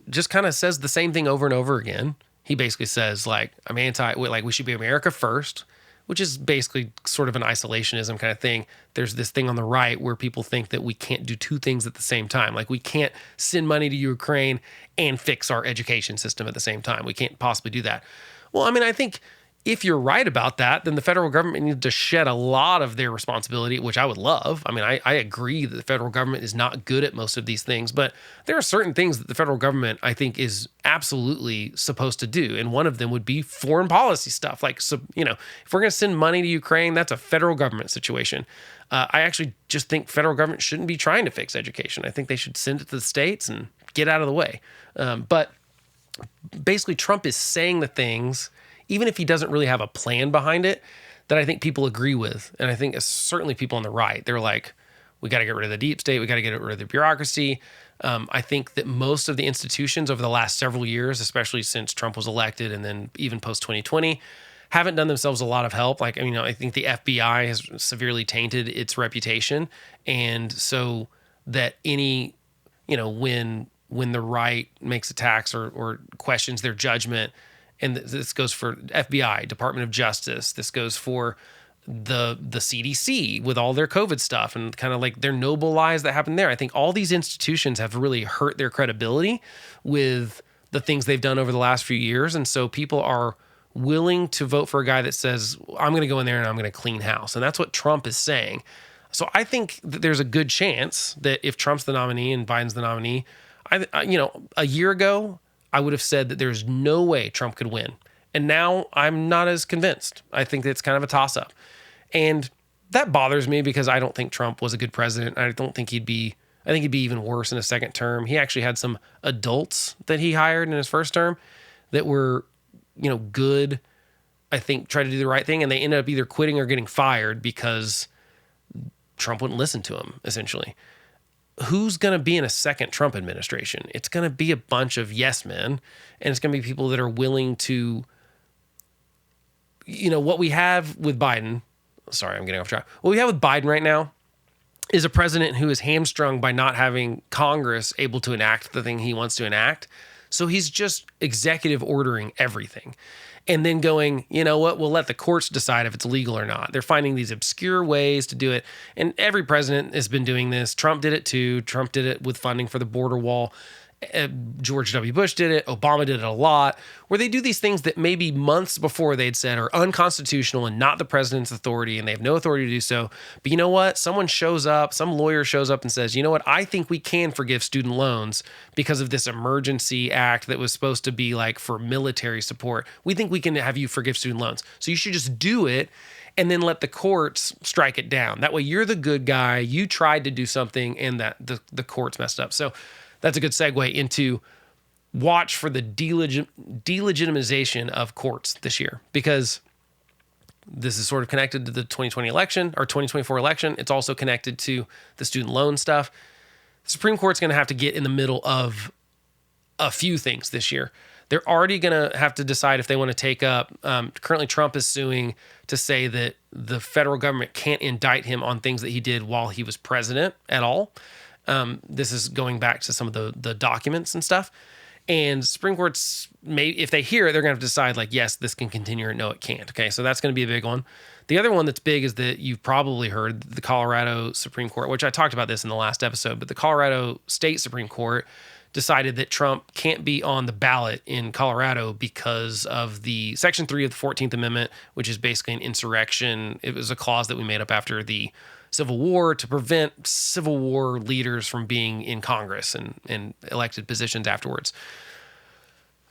just kind of says the same thing over and over again. He basically says, like, I'm we should be America first, which is basically sort of an isolationism kind of thing. There's this thing on the right where people think that we can't do two things at the same time. Like, we can't send money to Ukraine and fix our education system at the same time. We can't possibly do that. Well, I mean, I think if you're right about that, then the federal government needs to shed a lot of their responsibility, which I would love. I mean, I agree that the federal government is not good at most of these things, but there are certain things that the federal government, I think, is absolutely supposed to do. And one of them would be foreign policy stuff. Like, so, if we're going to send money to Ukraine, that's a federal government situation. I actually just think federal government shouldn't be trying to fix education. I think they should send it to the states and get out of the way. But basically, Trump is saying the things, even if he doesn't really have a plan behind it, that I think people agree with. And I think certainly people on the right, they're like, we got to get rid of the deep state. We got to get rid of the bureaucracy. I think that most of the institutions over the last several years, especially since Trump was elected and then even post 2020, haven't done themselves a lot of help. Like, I mean, I think the FBI has severely tainted its reputation. And so that when the right makes attacks or questions their judgment, and this goes for FBI, Department of Justice. This goes for the CDC with all their COVID stuff and kind of like their noble lies that happened there. I think all these institutions have really hurt their credibility with the things they've done over the last few years. And so people are willing to vote for a guy that says, I'm going to go in there and I'm going to clean house. And that's what Trump is saying. So I think that there's a good chance that if Trump's the nominee and Biden's the nominee, a year ago, I would have said that there's no way Trump could win. And now I'm not as convinced. I think it's kind of a toss-up. And that bothers me because I don't think Trump was a good president. I think he'd be even worse in a second term. He actually had some adults that he hired in his first term that were, good, I think, tried to do the right thing. And they ended up either quitting or getting fired because Trump wouldn't listen to him, essentially. Who's going to be in a second Trump administration? It's going to be a bunch of yes men, and it's going to be people that are willing to, what we have with Biden. Sorry, I'm getting off track. What we have with Biden right now is a president who is hamstrung by not having Congress able to enact the thing he wants to enact. So he's just executive ordering everything. And then going, you know what, we'll let the courts decide if it's legal or not. They're finding these obscure ways to do it. And every president has been doing this. Trump did it too. Trump did it with funding for the border wall. George W. Bush did it. Obama did it a lot, where they do these things that maybe months before they'd said are unconstitutional and not the president's authority, and they have no authority to do so. But you know what? Someone shows up, some lawyer shows up and says, you know what? I think we can forgive student loans because of this emergency act that was supposed to be like for military support. We think we can have you forgive student loans. So you should just do it and then let the courts strike it down. That way you're the good guy. You tried to do something and that the courts messed up. So that's a good segue into watch for the delegitimization of courts this year, because this is sort of connected to the 2020 election or 2024 election. It's also connected to the student loan stuff. The Supreme Court's going to have to get in the middle of a few things this year. They're already going to have to decide if they want to take up, currently Trump is suing to say that the federal government can't indict him on things that he did while he was president at all. This is going back to some of the documents and stuff. And Supreme Court's if they hear it, they're going to have to decide like, yes, this can continue or no, it can't. Okay. So that's going to be a big one. The other one that's big is that you've probably heard the Colorado Supreme Court, which I talked about this in the last episode, but the Colorado State Supreme Court decided that Trump can't be on the ballot in Colorado because of the Section 3 of the 14th Amendment, which is basically an insurrection. It was a clause that we made up after the Civil War to prevent Civil War leaders from being in Congress and elected positions afterwards.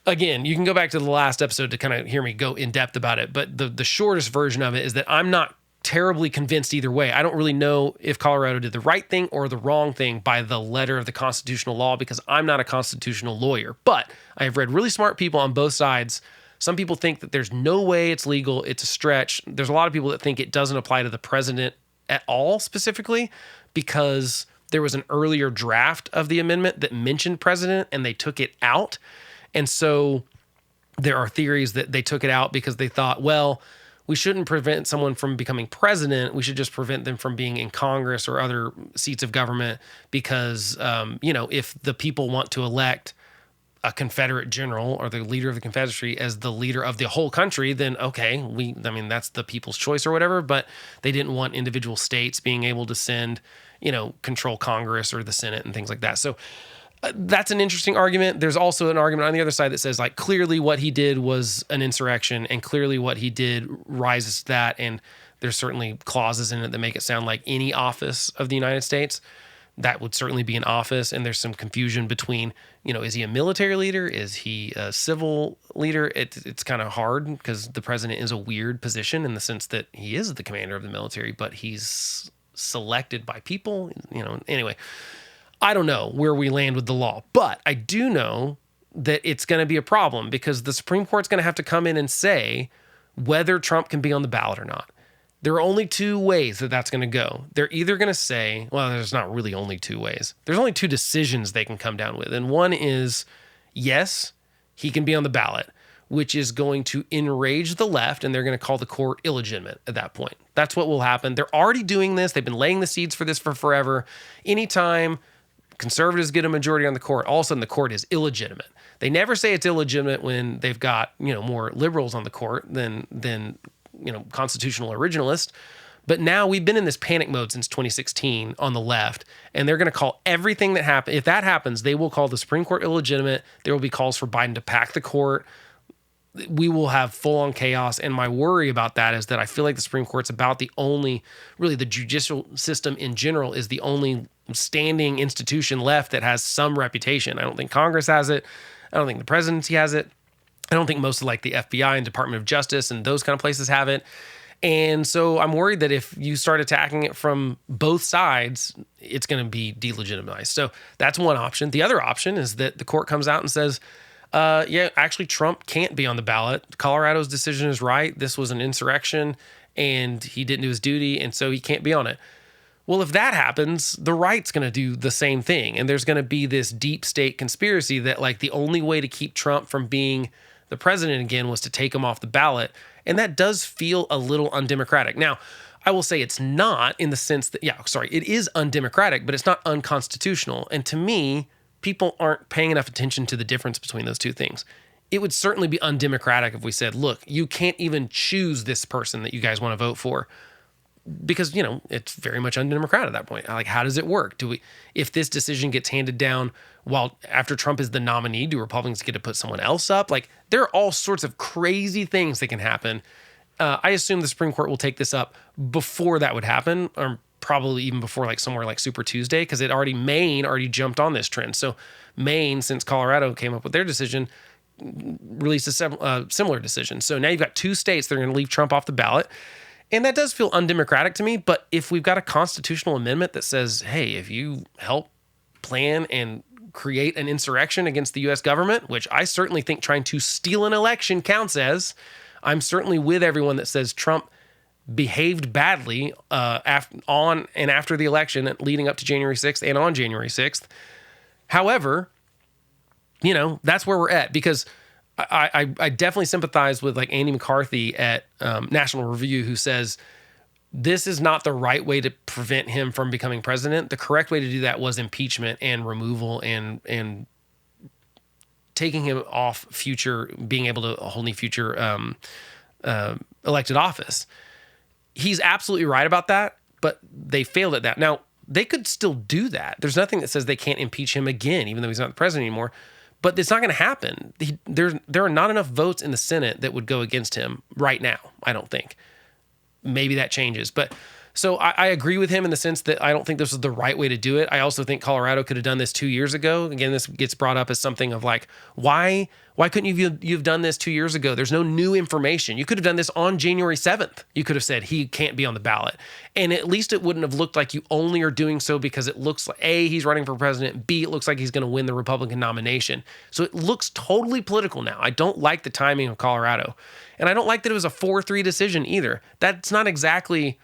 again, you can go back to the last episode to kind of hear me go in depth about it. But the shortest version of it is that I'm not terribly convinced either way. I don't really know if Colorado did the right thing or the wrong thing by the letter of the constitutional law, because I'm not a constitutional lawyer. But I have read really smart people on both sides. Some people think that there's no way it's legal. It's a stretch. There's a lot of people that think it doesn't apply to the president at all specifically, because there was an earlier draft of the amendment that mentioned president and they took it out. And so there are theories that they took it out because they thought, well, we shouldn't prevent someone from becoming president. We should just prevent them from being in Congress or other seats of government because, if the people want to elect a Confederate general or the leader of the Confederacy as the leader of the whole country, then okay, that's the people's choice or whatever. But they didn't want individual states being able to send, control Congress or the Senate and things like that. So that's an interesting argument. There's also an argument on the other side that says, like, clearly what he did was an insurrection and clearly what he did rises to that. And there's certainly clauses in it that make it sound like any office of the United States. That would certainly be an office. And there's some confusion between, is he a military leader? Is he a civil leader? It's kind of hard because the president is a weird position in the sense that he is the commander of the military, but he's selected by people, anyway. I don't know where we land with the law, but I do know that it's going to be a problem because the Supreme Court's going to have to come in and say whether Trump can be on the ballot or not. There are only two ways that that's going to go. They're either going to say, well, there's not really only two ways. There's only two decisions they can come down with. And one is, yes, he can be on the ballot, which is going to enrage the left, and they're going to call the court illegitimate at that point. That's what will happen. They're already doing this. They've been laying the seeds for this for forever. Anytime conservatives get a majority on the court, all of a sudden the court is illegitimate. They never say it's illegitimate when they've got, more liberals on the court than constitutional originalists. But now we've been in this panic mode since 2016 on the left, and they're going to call everything that happens. If that happens, they will call the Supreme Court illegitimate. There will be calls for Biden to pack the court. We will have full-on chaos. And my worry about that is that I feel like the Supreme Court's about the only, really the judicial system in general is the only standing institution left that has some reputation. I don't think Congress has it. I don't think the presidency has it. I don't think most of like the FBI and Department of Justice and those kind of places have it. And so I'm worried that if you start attacking it from both sides, it's going to be delegitimized. So that's one option. The other option is that the court comes out and says, actually Trump can't be on the ballot. Colorado's decision is right. This was an insurrection and he didn't do his duty. And so he can't be on it. Well, if that happens, the right's going to do the same thing. And there's going to be this deep state conspiracy that like the only way to keep Trump from being the president again was to take him off the ballot. And that does feel a little undemocratic. Now, I will say it's not in the sense that, it is undemocratic, but it's not unconstitutional. And to me, people aren't paying enough attention to the difference between those two things. It would certainly be undemocratic if we said, look, you can't even choose this person that you guys want to vote for. Because, it's very much undemocratic at that point. Like, how does it work? If this decision gets handed down while after Trump is the nominee, do Republicans get to put someone else up? Like, there are all sorts of crazy things that can happen. I assume the Supreme Court will take this up before that would happen, or probably even before like somewhere like Super Tuesday, because Maine already jumped on this trend. So Maine, since Colorado came up with their decision, released a similar decision. So now you've got two states that are going to leave Trump off the ballot. And that does feel undemocratic to me, but if we've got a constitutional amendment that says, hey, if you help plan and create an insurrection against the U.S. government, which I certainly think trying to steal an election counts as, I'm certainly with everyone that says Trump behaved badly on and after the election leading up to January 6th and on January 6th. However, that's where we're at, because I definitely sympathize with like Andy McCarthy at National Review, who says this is not the right way to prevent him from becoming president. The correct way to do that was impeachment and removal and taking him off being able to hold any future elected office. He's absolutely right about that, but they failed at that. Now, they could still do that. There's nothing that says they can't impeach him again, even though he's not the president anymore. But it's not going to happen. There are not enough votes in the Senate that would go against him right now, I don't think. Maybe that changes. But So I agree with him in the sense that I don't think this was the right way to do it. I also think Colorado could have done this 2 years ago. Again, this gets brought up as something of like, why couldn't you've done this 2 years ago? There's no new information. You could have done this on January 7th. You could have said he can't be on the ballot. And at least it wouldn't have looked like you only are doing so because it looks like A, he's running for president, B, it looks like he's going to win the Republican nomination. So it looks totally political now. I don't like the timing of Colorado. And I don't like that it was a 4-3 decision either. That's not exactly,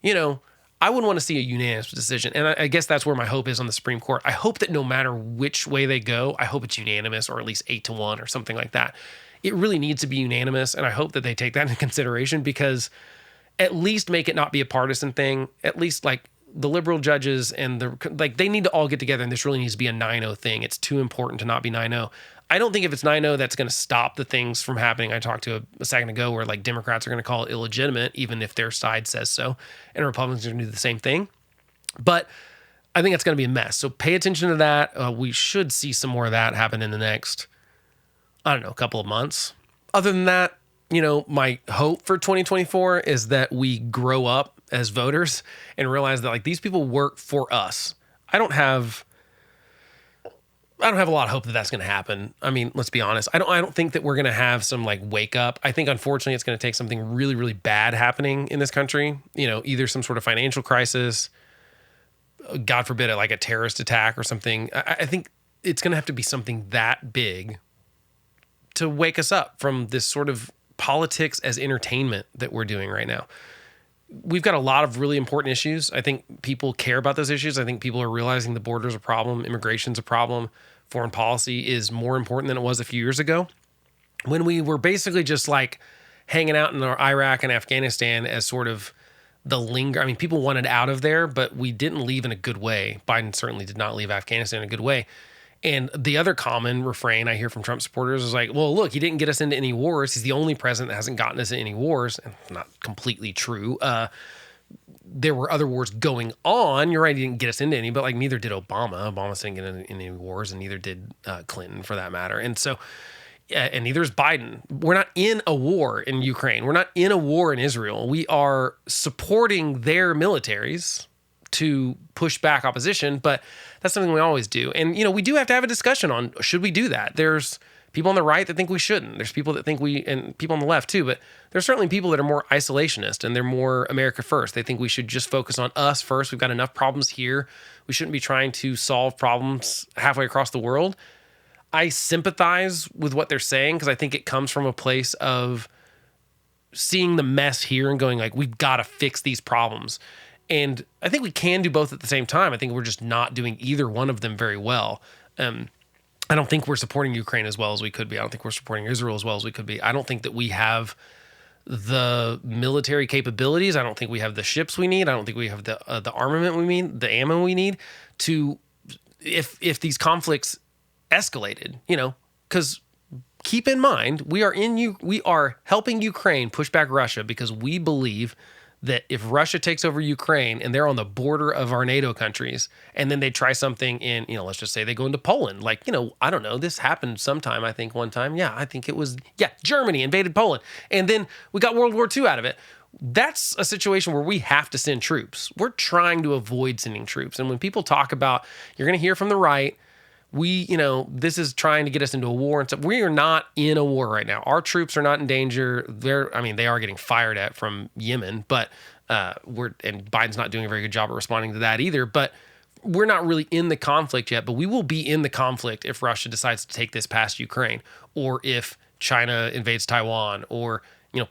I wouldn't want to see a unanimous decision. And I guess that's where my hope is on the Supreme Court. I hope that no matter which way they go, I hope it's unanimous or at least 8-1 or something like that. It really needs to be unanimous. And I hope that they take that into consideration, because at least make it not be a partisan thing. At least like the liberal judges and they need to all get together, and this really needs to be a 9-0 thing. It's too important to not be 9-0. I don't think if it's 9-0, that's going to stop the things from happening. I talked to a second ago where like Democrats are going to call it illegitimate, even if their side says so, and Republicans are going to do the same thing. But I think it's going to be a mess. So pay attention to that. We should see some more of that happen in the next, couple of months. Other than that, my hope for 2024 is that we grow up as voters and realize that like these people work for us. I don't have a lot of hope that that's going to happen. I mean, let's be honest. I don't think that we're going to have some like wake up. I think unfortunately it's going to take something really, really bad happening in this country. Either some sort of financial crisis, God forbid, like a terrorist attack or something. I think it's going to have to be something that big to wake us up from this sort of politics as entertainment that we're doing right now. We've got a lot of really important issues. I think people care about those issues. I think people are realizing the border's a problem, immigration's a problem, foreign policy is more important than it was a few years ago, when we were basically just like hanging out in Iraq and Afghanistan as sort of the linger. I mean, people wanted out of there, but we didn't leave in a good way. Biden certainly did not leave Afghanistan in a good way. And the other common refrain I hear from Trump supporters is like, well, look, he didn't get us into any wars. He's the only president that hasn't gotten us into any wars. And not completely true. There were other wars going on. You're right, he didn't get us into any, but like neither did Obama. Obama didn't get into any wars, and neither did Clinton for that matter. And so, and neither is Biden. We're not in a war in Ukraine. We're not in a war in Israel. We are supporting their militaries to push back opposition, but that's something we always do. And, we do have to have a discussion on, should we do that? There's people on the right that think we shouldn't. There's people that think and people on the left too, but there's certainly people that are more isolationist and they're more America first. They think we should just focus on us first. We've got enough problems here. We shouldn't be trying to solve problems halfway across the world. I sympathize with what they're saying because I think it comes from a place of seeing the mess here and going like, we've got to fix these problems. And I think we can do both at the same time. I think we're just not doing either one of them very well. I don't think we're supporting Ukraine as well as we could be. I don't think we're supporting Israel as well as we could be. I don't think that we have the military capabilities. I don't think we have the ships we need. I don't think we have the armament we need, the ammo we need to, if these conflicts escalated, because keep in mind, we are helping Ukraine push back Russia because we believe that if Russia takes over Ukraine and they're on the border of our NATO countries, and then they try something in, let's just say they go into Poland, like, I don't know, this happened sometime, I think one time. Yeah, I think it was, Germany invaded Poland. And then we got World War II out of it. That's a situation where we have to send troops. We're trying to avoid sending troops. And when people talk about, you're going to hear from the right, this is trying to get us into a war and stuff. We are not in a war right now. Our troops are not in danger. They are getting fired at from Yemen, but and Biden's not doing a very good job of responding to that either. But we're not really in the conflict yet. But we will be in the conflict if Russia decides to take this past Ukraine, or if China invades Taiwan, or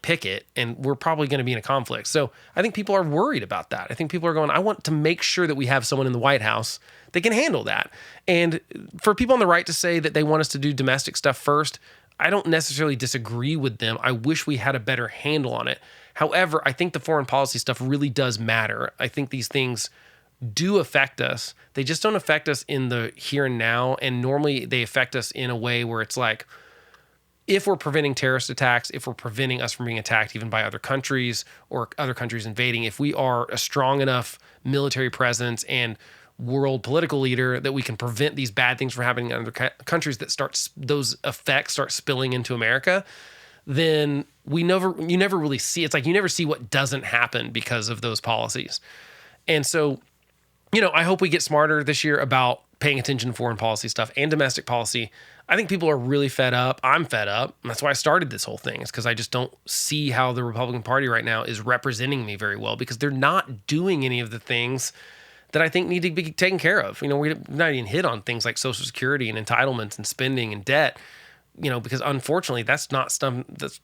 pick it, and we're probably going to be in a conflict. So I think people are worried about that. I think people are going, I want to make sure that we have someone in the White House that can handle that. And for people on the right to say that they want us to do domestic stuff first, I don't necessarily disagree with them. I wish we had a better handle on it. However, I think the foreign policy stuff really does matter. I think these things do affect us. They just don't affect us in the here and now. And normally they affect us in a way where it's like, if we're preventing terrorist attacks, if we're preventing us from being attacked even by other countries or other countries invading, if we are a strong enough military presence and world political leader that we can prevent these bad things from happening in other countries, that those effects start spilling into America, then you never really see. It's like you never see what doesn't happen because of those policies. And so, I hope we get smarter this year about paying attention to foreign policy stuff and domestic policy. I think people are really fed up. I'm fed up. And that's why I started this whole thing. It's because I just don't see how the Republican Party right now is representing me very well, because they're not doing any of the things that I think need to be taken care of. We're not even hit on things like Social Security and entitlements and spending and debt, because unfortunately that's not stuff,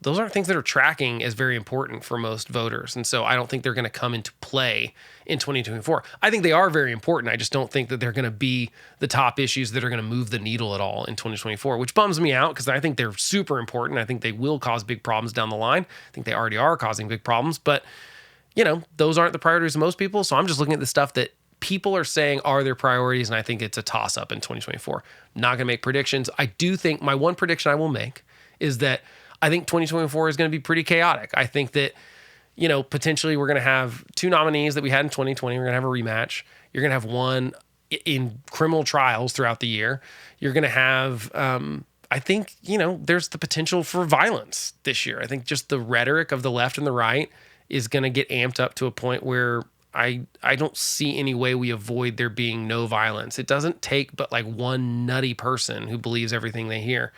those aren't things that are tracking as very important for most voters. And so I don't think they're going to come into play in 2024. I think they are very important. I just don't think that they're going to be the top issues that are going to move the needle at all in 2024, which bums me out because I think they're super important. I think they will cause big problems down the line. I think they already are causing big problems, but those aren't the priorities of most people. So I'm just looking at the stuff that people are saying are their priorities, and I think it's a toss-up in 2024. Not going to make predictions. I do think my one prediction I will make is that I think 2024 is going to be pretty chaotic. I think that, potentially we're going to have two nominees that we had in 2020. We're going to have a rematch. You're going to have one in criminal trials throughout the year. You're going to have, I think, there's the potential for violence this year. I think just the rhetoric of the left and the right is going to get amped up to a point where I don't see any way we avoid there being no violence. It doesn't take but like one nutty person who believes everything they hear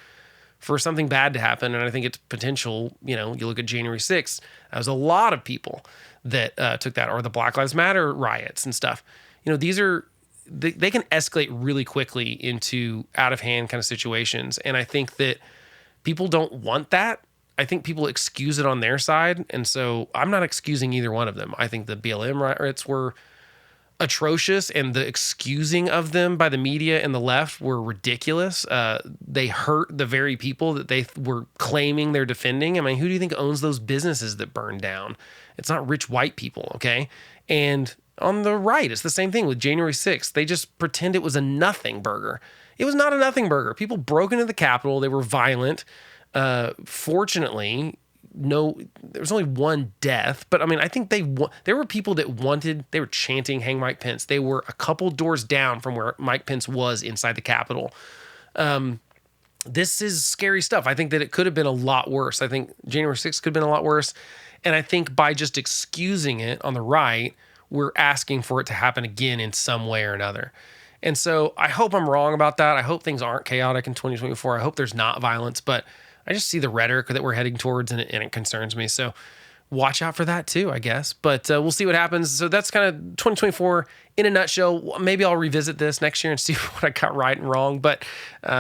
for something bad to happen. And I think it's potential, you look at January 6th, there was a lot of people that took that, or the Black Lives Matter riots and stuff. These are, they can escalate really quickly into out of hand kind of situations. And I think that people don't want that. I think people excuse it on their side. And so I'm not excusing either one of them. I think the BLM riots were atrocious, and the excusing of them by the media and the left were ridiculous. They hurt the very people that they were claiming they're defending. I mean, who do you think owns those businesses that burned down? It's not rich white people, okay? And on the right, it's the same thing with January 6th. They just pretend it was a nothing burger. It was not a nothing burger. People broke into the Capitol. They were violent. Fortunately, there was only one death, but I mean, I think there were people that they were chanting "Hang Mike Pence." They were a couple doors down from where Mike Pence was inside the Capitol. This is scary stuff. I think that it could have been a lot worse. I think January 6th could have been a lot worse. And I think by just excusing it on the right, we're asking for it to happen again in some way or another. And so I hope I'm wrong about that. I hope things aren't chaotic in 2024. I hope there's not violence, but I just see the rhetoric that we're heading towards, and it concerns me. So watch out for that too, I guess. But we'll see what happens. So that's kind of 2024 in a nutshell. Maybe I'll revisit this next year and see what I got right and wrong. But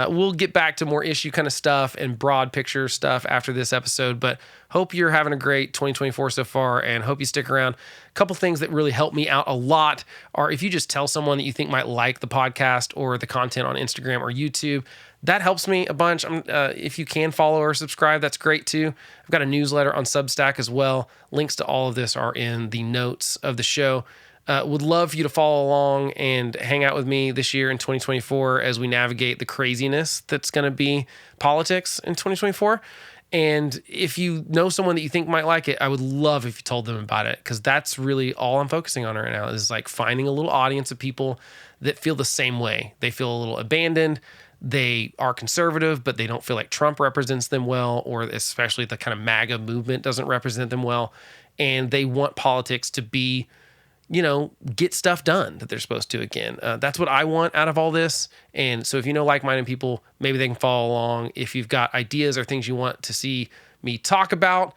we'll get back to more issue kind of stuff and broad picture stuff after this episode. But hope you're having a great 2024 so far, and hope you stick around. A couple things that really help me out a lot are if you just tell someone that you think might like the podcast or the content on Instagram or YouTube. That helps me a bunch. If you can follow or subscribe, that's great too. I've got a newsletter on Substack as well. Links to all of this are in the notes of the show. Would love for you to follow along and hang out with me this year in 2024 as we navigate the craziness that's going to be politics in 2024. And if you know someone that you think might like it, I would love if you told them about it, because that's really all I'm focusing on right now, is like finding a little audience of people that feel the same way. They feel a little abandoned. They are conservative, but they don't feel like Trump represents them well, or especially the kind of MAGA movement doesn't represent them well. And they want politics to be, get stuff done that they're supposed to again. That's what I want out of all this. And so if you know like-minded people, maybe they can follow along. If you've got ideas or things you want to see me talk about,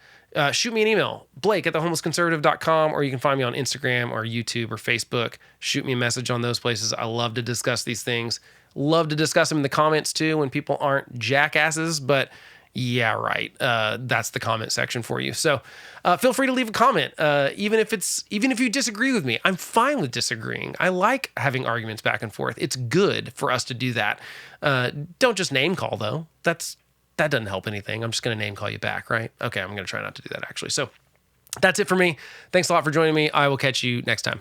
shoot me an email, blake@thehomelessconservative.com, or you can find me on Instagram or YouTube or Facebook. Shoot me a message on those places. I love to discuss these things. Love to discuss them in the comments too when people aren't jackasses, but yeah, right. That's the comment section for you. So feel free to leave a comment. Even if you disagree with me, I'm fine with disagreeing. I like having arguments back and forth. It's good for us to do that. Don't just name call though. That doesn't help anything. I'm just going to name call you back, right? Okay, I'm going to try not to do that actually. So that's it for me. Thanks a lot for joining me. I will catch you next time.